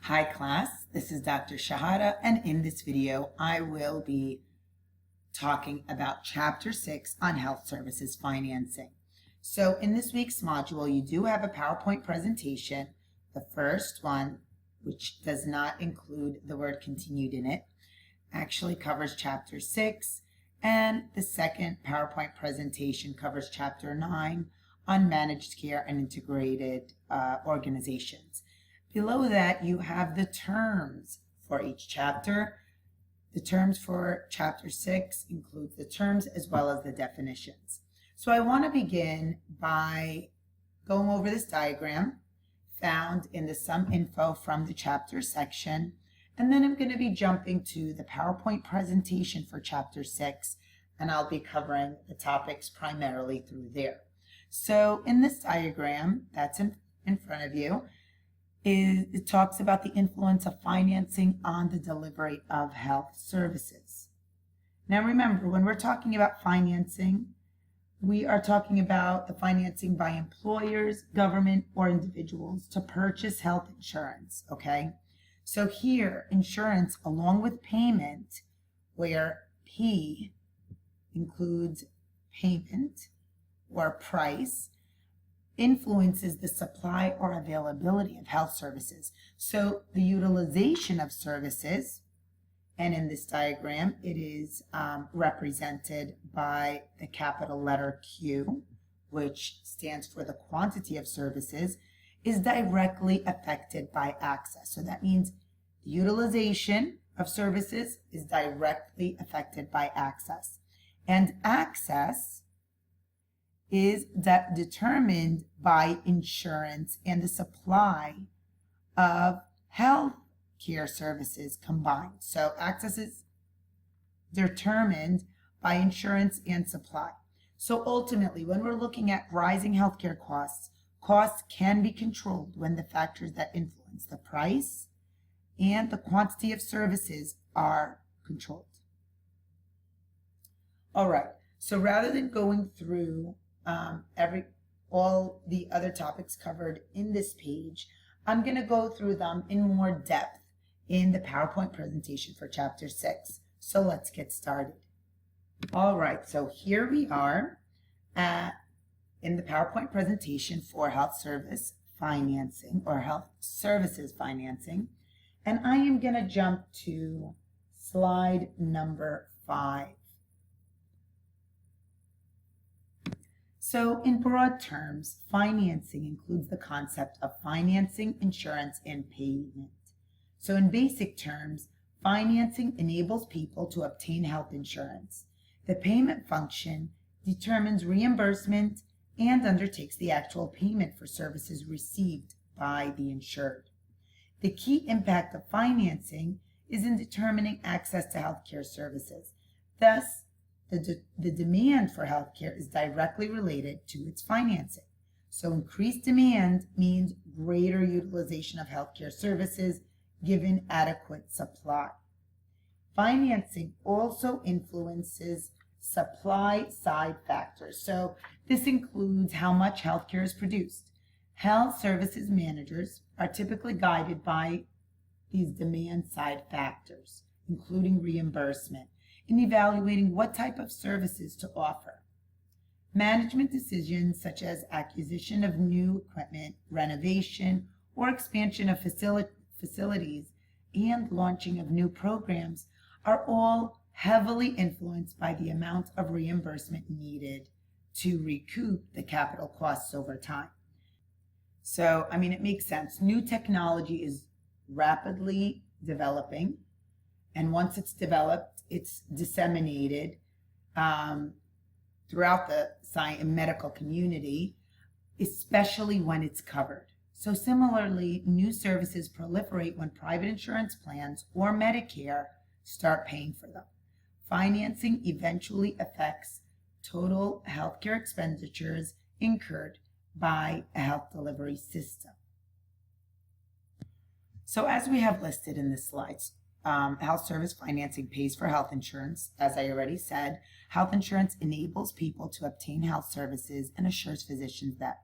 Hi class, this is Dr. Shahada, and in this video I will be talking about Chapter 6 on Health Services Financing. So in this week's module you do have a PowerPoint presentation. The first one, which does not include the word continued in it, actually covers Chapter 6, and the second PowerPoint presentation covers Chapter 9 on managed care and integrated organizations. Below that, you have the terms for each chapter. The terms for Chapter 6 include the terms as well as the definitions. So I want to begin by going over this diagram found in the Some Info from the Chapter section, and then I'm going to be jumping to the PowerPoint presentation for Chapter 6, and I'll be covering the topics primarily through there. So in this diagram that's in front of you, it talks about the influence of financing on the delivery of health services. Now remember, when we're talking about financing, we are talking about the financing by employers, government, or individuals to purchase health insurance, okay? So here, insurance along with payment, where P includes payment or price, influences the supply or availability of health services. So the utilization of services, and in this diagram it is represented by the capital letter Q, which stands for the quantity of services, is directly affected by access. So that means the utilization of services is directly affected by access. And access is that determined by insurance and the supply of health care services combined. So access is determined by insurance and supply. So ultimately, when we're looking at rising healthcare costs, costs can be controlled when the factors that influence the price and the quantity of services are controlled. All right, so rather than going through all the other topics covered in this page, I'm going to go through them in more depth in the PowerPoint presentation for Chapter 6. So let's get started. All right, so here we are in the PowerPoint presentation for health service financing or health services financing, and I am going to jump to slide number 5. So in broad terms, financing includes the concept of financing, insurance, and payment. So in basic terms, financing enables people to obtain health insurance. The payment function determines reimbursement and undertakes the actual payment for services received by the insured. The key impact of financing is in determining access to healthcare services. Thus, the demand for healthcare is directly related to its financing. So increased demand means greater utilization of healthcare services given adequate supply. Financing also influences supply side factors. So this includes how much healthcare is produced. Health services managers are typically guided by these demand side factors, including reimbursement, in evaluating what type of services to offer. Management decisions such as acquisition of new equipment, renovation, or expansion of facilities, and launching of new programs are all heavily influenced by the amount of reimbursement needed to recoup the capital costs over time. So, it makes sense. New technology is rapidly developing, and once it's developed, it's disseminated throughout the medical community, especially when it's covered. So similarly, new services proliferate when private insurance plans or Medicare start paying for them. Financing eventually affects total healthcare expenditures incurred by a health delivery system. So as we have listed in the slides, health service financing pays for health insurance. As I already said, health insurance enables people to obtain health services and assures physicians that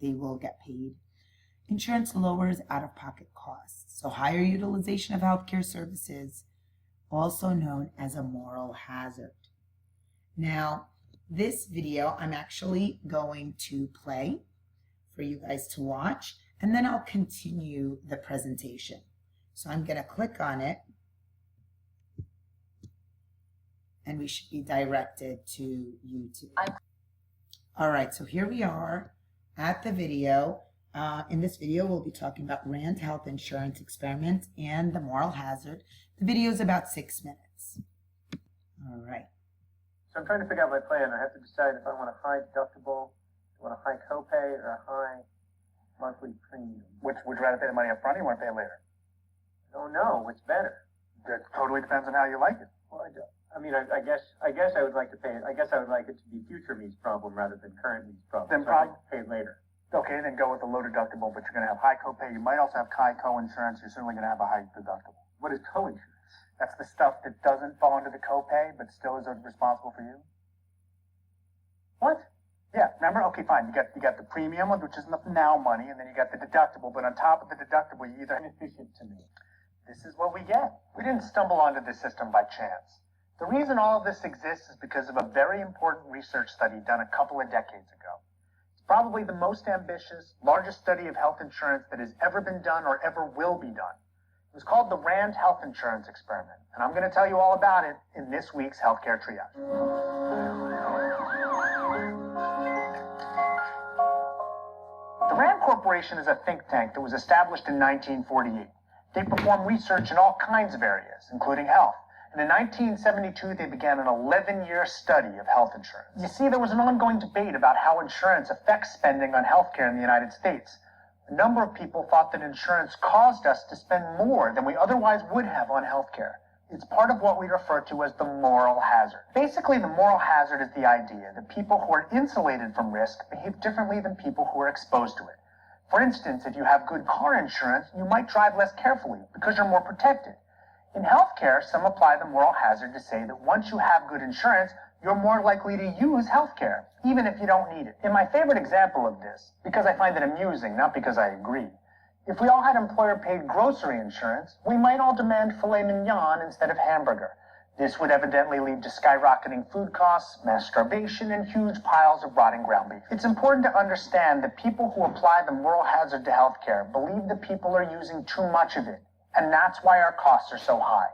they will get paid. Insurance lowers out-of-pocket costs, so higher utilization of healthcare services, also known as a moral hazard. Now, this video I'm actually going to play for you guys to watch, and then I'll continue the presentation. So I'm going to click on it, and we should be directed to YouTube. All right, so here we are at the video. In this video, we'll be talking about Rand Health Insurance Experiment and the moral hazard. The video is about 6 minutes. All right. So I'm trying to figure out my plan. I have to decide if I want a high deductible, I want a high copay, or a high monthly premium. Would you rather pay the money up front or you want to pay it later? I don't know. What's better? It totally depends on how you like it. Well, I guess I would like to pay it. I guess I would like it to be future me's problem rather than current me's problem. Then so I'd like to pay it later. Okay, then go with the low deductible, but you're going to have high copay. You might also have high co-insurance. You're certainly going to have a high deductible. What is co-insurance? That's the stuff that doesn't fall under the copay, but still is responsible for you. What? Yeah, remember? Okay, fine. You got the premium, which is the now money, and then you got the deductible. But on top of the deductible, you either Inefficient to me. This is what we get. We didn't stumble onto this system by chance. The reason all of this exists is because of a very important research study done a couple of decades ago. It's probably the most ambitious, largest study of health insurance that has ever been done or ever will be done. It was called the Rand Health Insurance Experiment, and I'm going to tell you all about it in this week's Healthcare Triage. The Rand Corporation is a think tank that was established in 1948. They perform research in all kinds of areas, including health. And in 1972, they began an 11-year study of health insurance. You see, there was an ongoing debate about how insurance affects spending on healthcare in the United States. A number of people thought that insurance caused us to spend more than we otherwise would have on healthcare. It's part of what we refer to as the moral hazard. Basically, the moral hazard is the idea that people who are insulated from risk behave differently than people who are exposed to it. For instance, if you have good car insurance, you might drive less carefully because you're more protected. In healthcare, some apply the moral hazard to say that once you have good insurance, you're more likely to use healthcare, even if you don't need it. In my favorite example of this, because I find it amusing, not because I agree, if we all had employer-paid grocery insurance, we might all demand filet mignon instead of hamburger. This would evidently lead to skyrocketing food costs, mass starvation, and huge piles of rotting ground beef. It's important to understand that people who apply the moral hazard to healthcare believe that people are using too much of it, and that's why our costs are so high.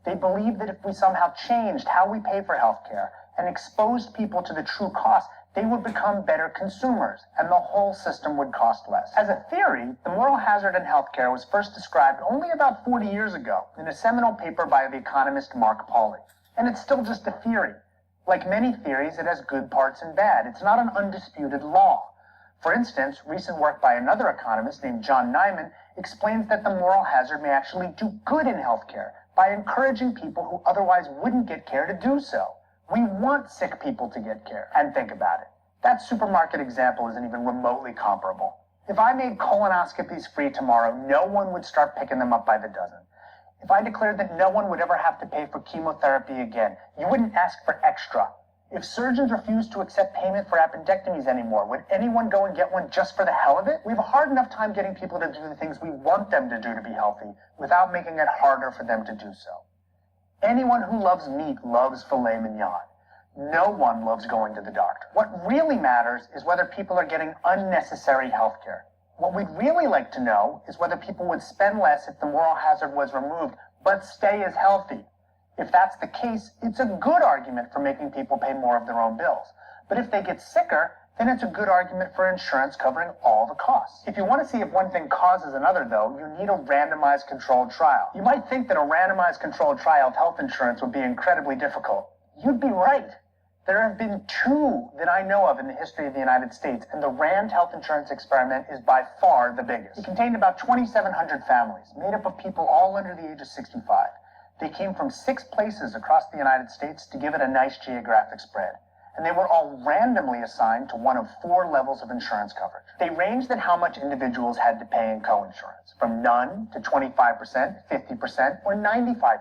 They believe that if we somehow changed how we pay for healthcare and exposed people to the true cost, they would become better consumers, and the whole system would cost less. As a theory, the moral hazard in healthcare was first described only about 40 years ago in a seminal paper by the economist Mark Pauly. And it's still just a theory. Like many theories, it has good parts and bad. It's not an undisputed law. For instance, recent work by another economist named John Nyman explains that the moral hazard may actually do good in healthcare by encouraging people who otherwise wouldn't get care to do so. We want sick people to get care. And think about it. That supermarket example isn't even remotely comparable. If I made colonoscopies free tomorrow, no one would start picking them up by the dozen. If I declared that no one would ever have to pay for chemotherapy again, you wouldn't ask for extra. If surgeons refused to accept payment for appendectomies anymore, would anyone go and get one just for the hell of it? We have a hard enough time getting people to do the things we want them to do to be healthy without making it harder for them to do so. Anyone who loves meat loves filet mignon. No one loves going to the doctor. What really matters is whether people are getting unnecessary health care. What we'd really like to know is whether people would spend less if the moral hazard was removed, but stay as healthy. If that's the case, it's a good argument for making people pay more of their own bills. But if they get sicker, then it's a good argument for insurance covering all the costs. If you want to see if one thing causes another, though, you need a randomized controlled trial. You might think that a randomized controlled trial of health insurance would be incredibly difficult. You'd be right. There have been 2 that I know of in the history of the United States, and the Rand Health Insurance Experiment is by far the biggest. It contained about 2,700 families, made up of people all under the age of 65. They came from 6 places across the United States to give it a nice geographic spread. And they were all randomly assigned to one of 4 levels of insurance coverage. They ranged in how much individuals had to pay in co-insurance, from none to 25%, 50%, or 95%.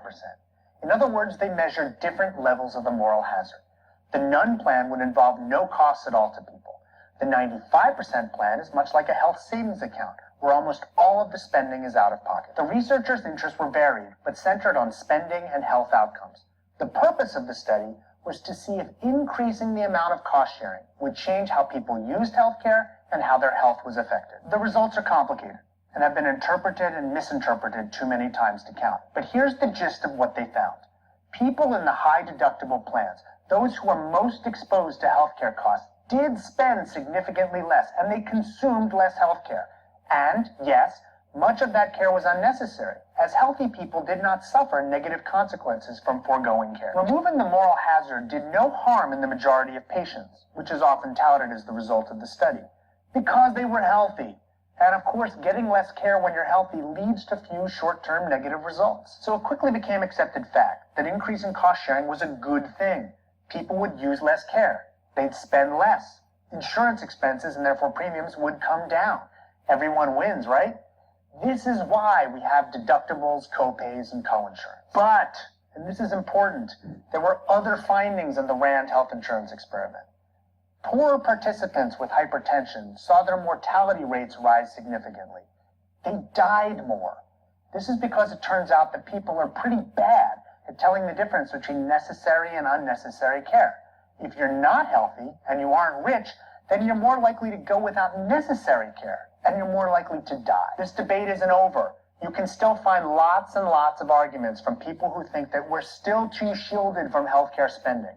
In other words, they measured different levels of the moral hazard. The none plan would involve no costs at all to people. The 95% plan is much like a health savings account, where almost all of the spending is out of pocket. The researchers' interests were varied, but centered on spending and health outcomes. The purpose of the study was to see if increasing the amount of cost sharing would change how people used healthcare and how their health was affected. The results are complicated and have been interpreted and misinterpreted too many times to count. But here's the gist of what they found. People in the high deductible plans, those who are most exposed to healthcare costs, did spend significantly less, and they consumed less healthcare. And, yes, much of that care was unnecessary, as healthy people did not suffer negative consequences from foregoing care. Removing the moral hazard did no harm in the majority of patients, which is often touted as the result of the study, because they were healthy. And of course, getting less care when you're healthy leads to few short-term negative results. So it quickly became accepted fact that increasing cost sharing was a good thing. People would use less care. They'd spend less. Insurance expenses and therefore premiums would come down. Everyone wins, right? This is why we have deductibles, copays, and coinsurance. But, and this is important, there were other findings in the RAND health insurance experiment. Poorer participants with hypertension saw their mortality rates rise significantly. They died more. This is because it turns out that people are pretty bad at telling the difference between necessary and unnecessary care. If you're not healthy and you aren't rich, then you're more likely to go without necessary care, and you're more likely to die. This debate isn't over. You can still find lots and lots of arguments from people who think that we're still too shielded from healthcare spending.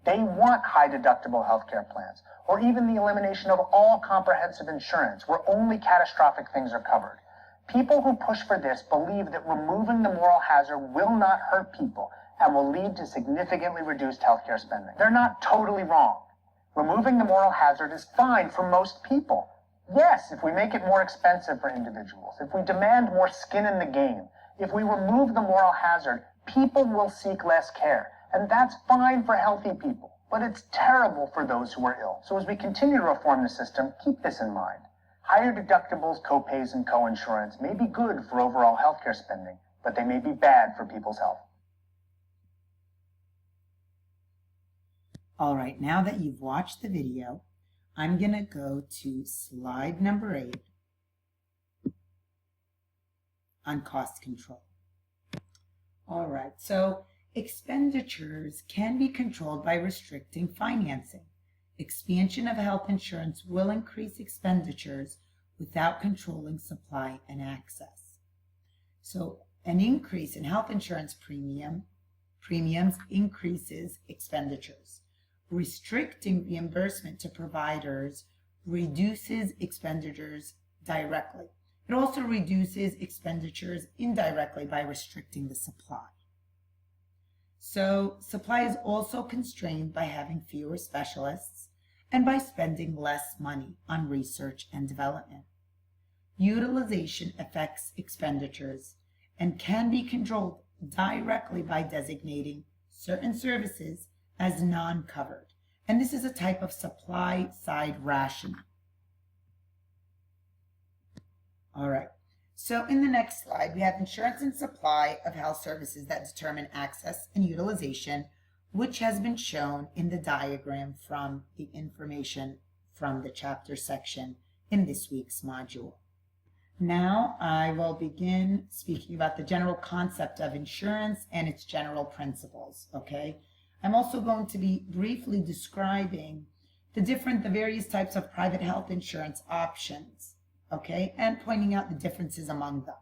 They want high deductible healthcare plans, or even the elimination of all comprehensive insurance where only catastrophic things are covered. People who push for this believe that removing the moral hazard will not hurt people and will lead to significantly reduced healthcare spending. They're not totally wrong. Removing the moral hazard is fine for most people. Yes, if we make it more expensive for individuals, if we demand more skin in the game, if we remove the moral hazard, people will seek less care. And that's fine for healthy people, but it's terrible for those who are ill. So as we continue to reform the system, keep this in mind. Higher deductibles, copays, and coinsurance may be good for overall healthcare spending, but they may be bad for people's health. All right, now that you've watched the video, I'm going to go to slide number 8 on cost control. All right, so expenditures can be controlled by restricting financing. Expansion of health insurance will increase expenditures without controlling supply and access. So an increase in health insurance premiums increases expenditures. Restricting reimbursement to providers reduces expenditures directly. It also reduces expenditures indirectly by restricting the supply. So supply is also constrained by having fewer specialists and by spending less money on research and development. Utilization affects expenditures and can be controlled directly by designating certain services as non-covered. And this is a type of supply-side rationing. All right. So in the next slide, we have insurance and supply of health services that determine access and utilization, which has been shown in the diagram from the information from the chapter section in this week's module. Now I will begin speaking about the general concept of insurance and its general principles, okay? I'm also going to be briefly describing the various types of private health insurance options, okay, and pointing out the differences among them.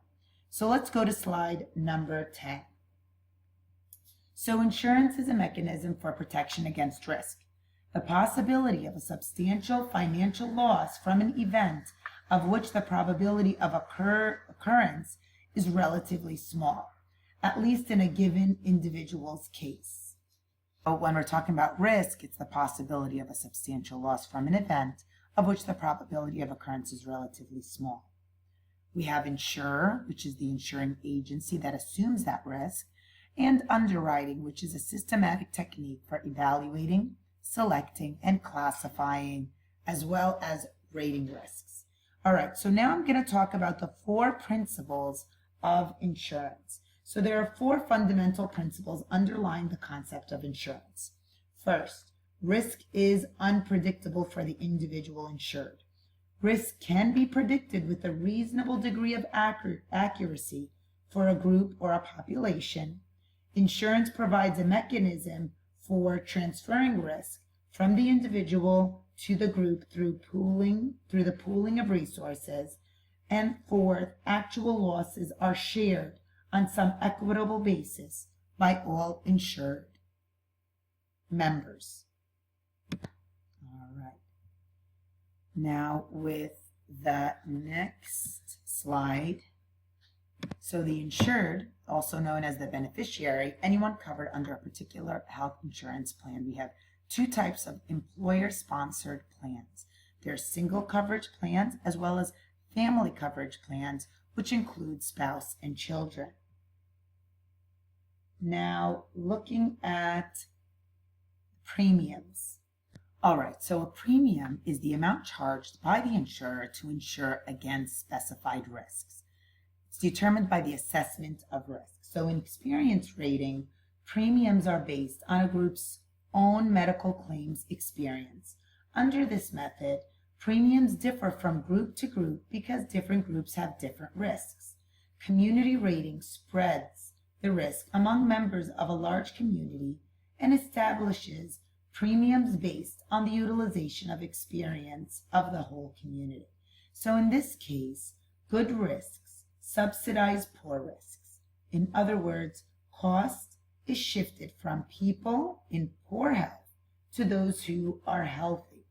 So let's go to slide number 10. So insurance is a mechanism for protection against risk. The possibility of a substantial financial loss from an event of which the probability of occurrence is relatively small, at least in a given individual's case. But when we're talking about risk, it's the possibility of a substantial loss from an event of which the probability of occurrence is relatively small. We have insurer, which is the insuring agency that assumes that risk, and underwriting, which is a systematic technique for evaluating, selecting, and classifying, as well as rating risks. All right, so now I'm going to talk about the 4 principles of insurance. So there are 4 fundamental principles underlying the concept of insurance. First, risk is unpredictable for the individual insured. Risk can be predicted with a reasonable degree of accuracy for a group or a population. Insurance provides a mechanism for transferring risk from the individual to the group through the pooling of resources, and fourth, actual losses are shared on some equitable basis by all insured members. All right. Now with the next slide, so the insured, also known as the beneficiary, anyone covered under a particular health insurance plan. We have two types of employer-sponsored plans. There are single coverage plans as well as family coverage plans, which include spouse and children. Now, looking at premiums. All right, so a premium is the amount charged by the insurer to insure against specified risks. It's determined by the assessment of risk. So in experience rating, premiums are based on a group's own medical claims experience. Under this method, premiums differ from group to group because different groups have different risks. Community rating spreads the risk among members of a large community and establishes premiums based on the utilization of experience of the whole community. So in this case, good risks subsidize poor risks. In other words, cost is shifted from people in poor health to those who are healthy.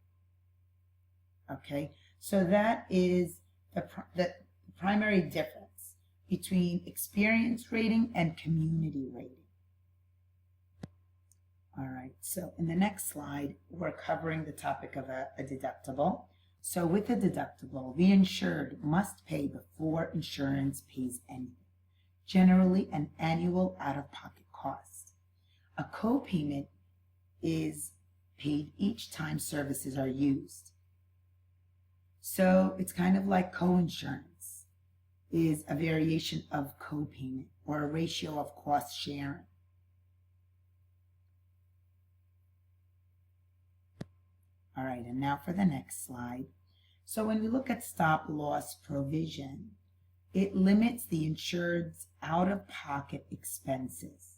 Okay, so that is the primary difference between experience rating and community rating. All right, so in the next slide, we're covering the topic of a deductible. So with a deductible, the insured must pay before insurance pays anything, generally an annual out-of-pocket cost. A co-payment is paid each time services are used. So it's kind of like co-insurance is a variation of co-payment or a ratio of cost sharing. All right, and now for the next slide. So when we look at stop loss provision, it limits the insured's out-of-pocket expenses.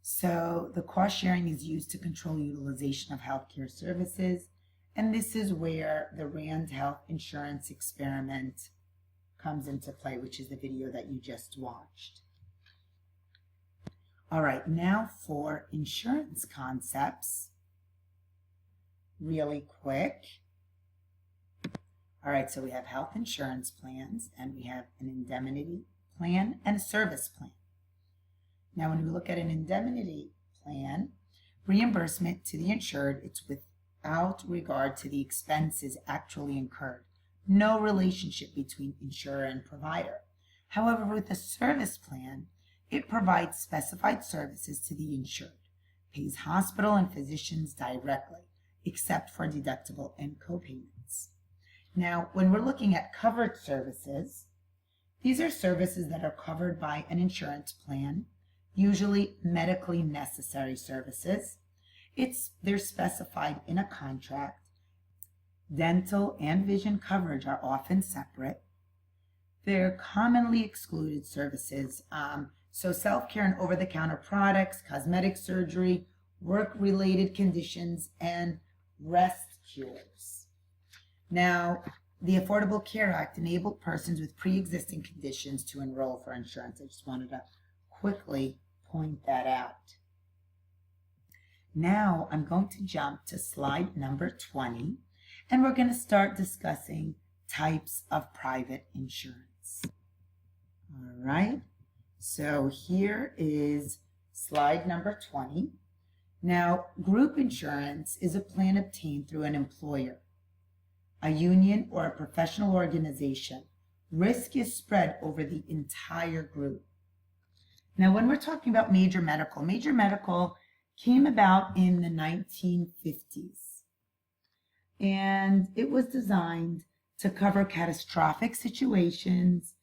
So the cost sharing is used to control utilization of healthcare services, and this is where the Rand Health Insurance Experiment comes into play, which is the video that you just watched. All right, now for insurance concepts. Really quick. All right, so we have health insurance plans, and we have an indemnity plan and a service plan. Now, when we look at an indemnity plan, reimbursement to the insured, it's without regard to the expenses actually incurred. No relationship between insurer and provider. However, with a service plan, it provides specified services to the insured, pays hospital and physicians directly, except for deductible and copayments. Now, when we're looking at covered services, these are services that are covered by an insurance plan, usually medically necessary services. They're specified in a contract. Dental and vision coverage are often separate. They're commonly excluded services, so self-care and over-the-counter products, cosmetic surgery, work-related conditions, and rest cures. Now, the Affordable Care Act enabled persons with pre-existing conditions to enroll for insurance. I just wanted to quickly point that out. Now, I'm going to jump to slide number 20, and we're going to start discussing types of private insurance. All right, so here is slide number 20. Now, group insurance is a plan obtained through an employer, a union, or a professional organization. Risk is spread over the entire group. Now, when we're talking about major medical came about in the 1950s, and it was designed to cover catastrophic situations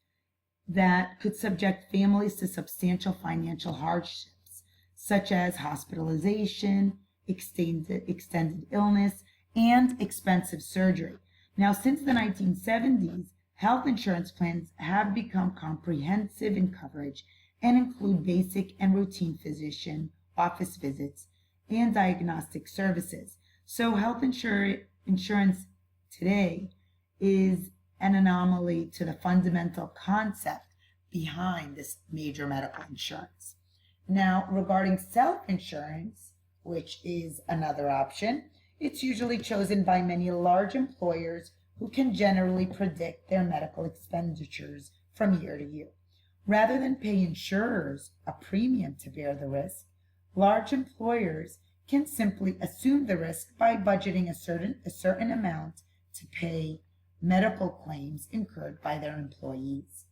that could subject families to substantial financial hardships, such as hospitalization, extended illness, and expensive surgery. Now, since the 1970s, health insurance plans have become comprehensive in coverage and include basic and routine physician office visits and diagnostic services. So health insurance today is an anomaly to the fundamental concept behind this major medical insurance. Now, regarding self-insurance, which is another option, it's usually chosen by many large employers who can generally predict their medical expenditures from year to year. Rather than pay insurers a premium to bear the risk, large employers can simply assume the risk by budgeting a certain amount to pay medical claims incurred by their employees.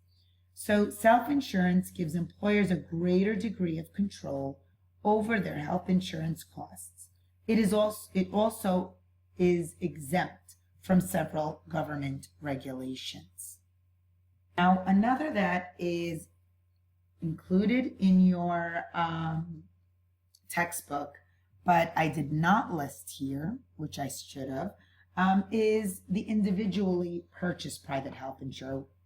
So self-insurance gives employers a greater degree of control over their health insurance costs. It also is exempt from several government regulations. Now, another that is included in your textbook, but I did not list here, which I should have, is the individually purchased private health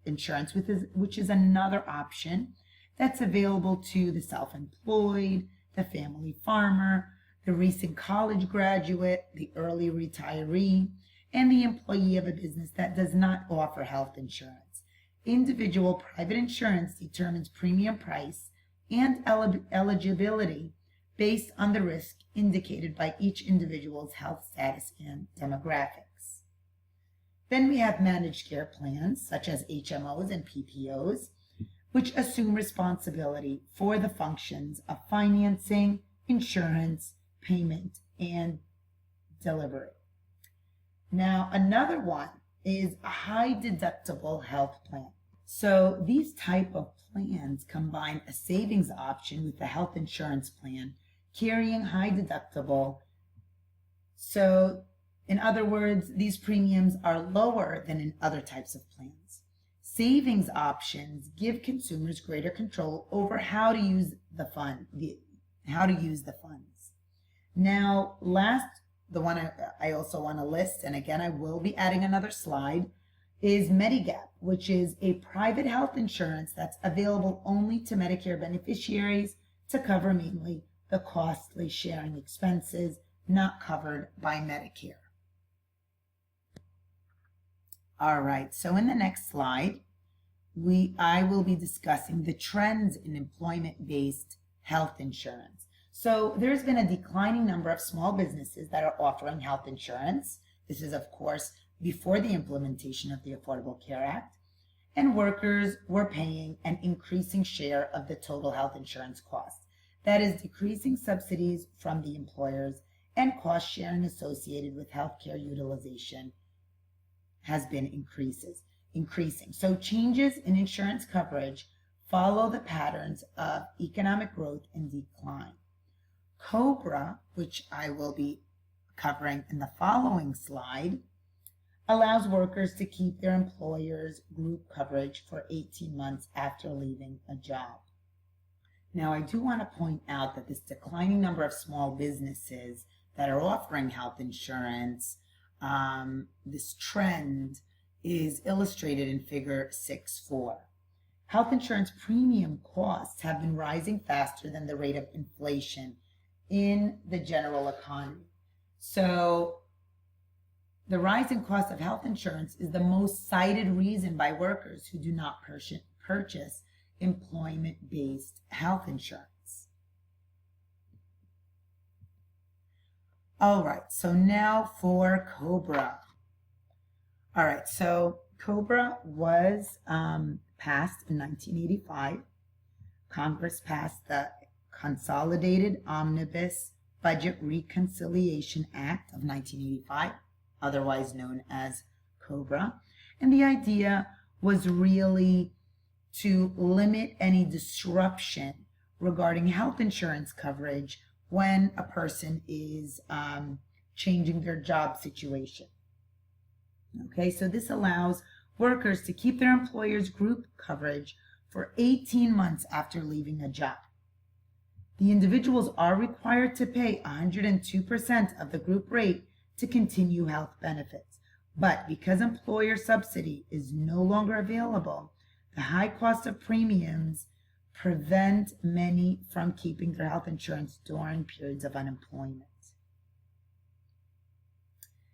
insurance, which is another option that's available to the self-employed, the family farmer, the recent college graduate, the early retiree, and the employee of a business that does not offer health insurance. Individual private insurance determines premium price and eligibility based on the risk indicated by each individual's health status and demographics. Then we have managed care plans, such as HMOs and PPOs, which assume responsibility for the functions of financing, insurance, payment, and delivery. Now, another one is a high deductible health plan. So these type of plans combine a savings option with the health insurance plan, carrying high deductible. So in other words, these premiums are lower than in other types of plans. Savings options give consumers greater control over how to use the funds. Now, the one I also want to list, and again, I will be adding another slide, is Medigap, which is a private health insurance that's available only to Medicare beneficiaries to cover mainly the costly sharing expenses not covered by Medicare. All right, so in the next slide, I will be discussing the trends in employment-based health insurance. So there's been a declining number of small businesses that are offering health insurance. This is, of course, before the implementation of the Affordable Care Act, and workers were paying an increasing share of the total health insurance cost. That is, decreasing subsidies from the employers and cost sharing associated with healthcare utilization has been increasing. So changes in insurance coverage follow the patterns of economic growth and decline. COBRA, which I will be covering in the following slide, allows workers to keep their employer's group coverage for 18 months after leaving a job. Now, I do want to point out that this declining number of small businesses that are offering health insurance, this trend is illustrated in figure 6.4. Health insurance premium costs have been rising faster than the rate of inflation in the general economy. So the rising cost of health insurance is the most cited reason by workers who do not purchase employment-based health insurance. All right, so now for COBRA. All right, so COBRA was passed in 1985. Congress passed the Consolidated Omnibus Budget Reconciliation Act of 1985, otherwise known as COBRA. And the idea was really to limit any disruption regarding health insurance coverage when a person is changing their job situation. Okay, so this allows workers to keep their employer's group coverage for 18 months after leaving a job. The individuals are required to pay 102% of the group rate to continue health benefits. But because employer subsidy is no longer available, the high cost of premiums prevent many from keeping their health insurance during periods of unemployment.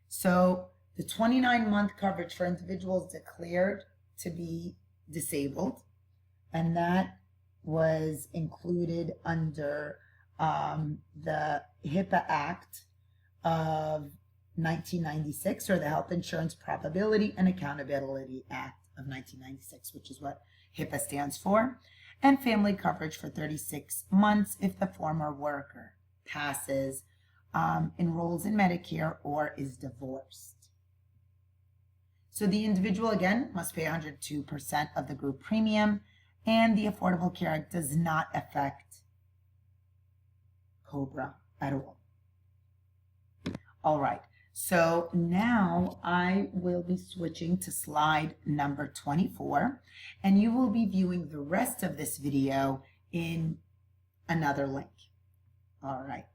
So the 29-month coverage for individuals declared to be disabled, and that was included under the HIPAA Act of 1996, or the Health Insurance Probability and Accountability Act of 1996, which is what HIPAA stands for, and family coverage for 36 months if the former worker passes, enrolls in Medicare, or is divorced. So the individual, again, must pay 102% of the group premium, and the Affordable Care Act does not affect COBRA at all. All right, so now I will be switching to slide number 24, and you will be viewing the rest of this video in another link. All right.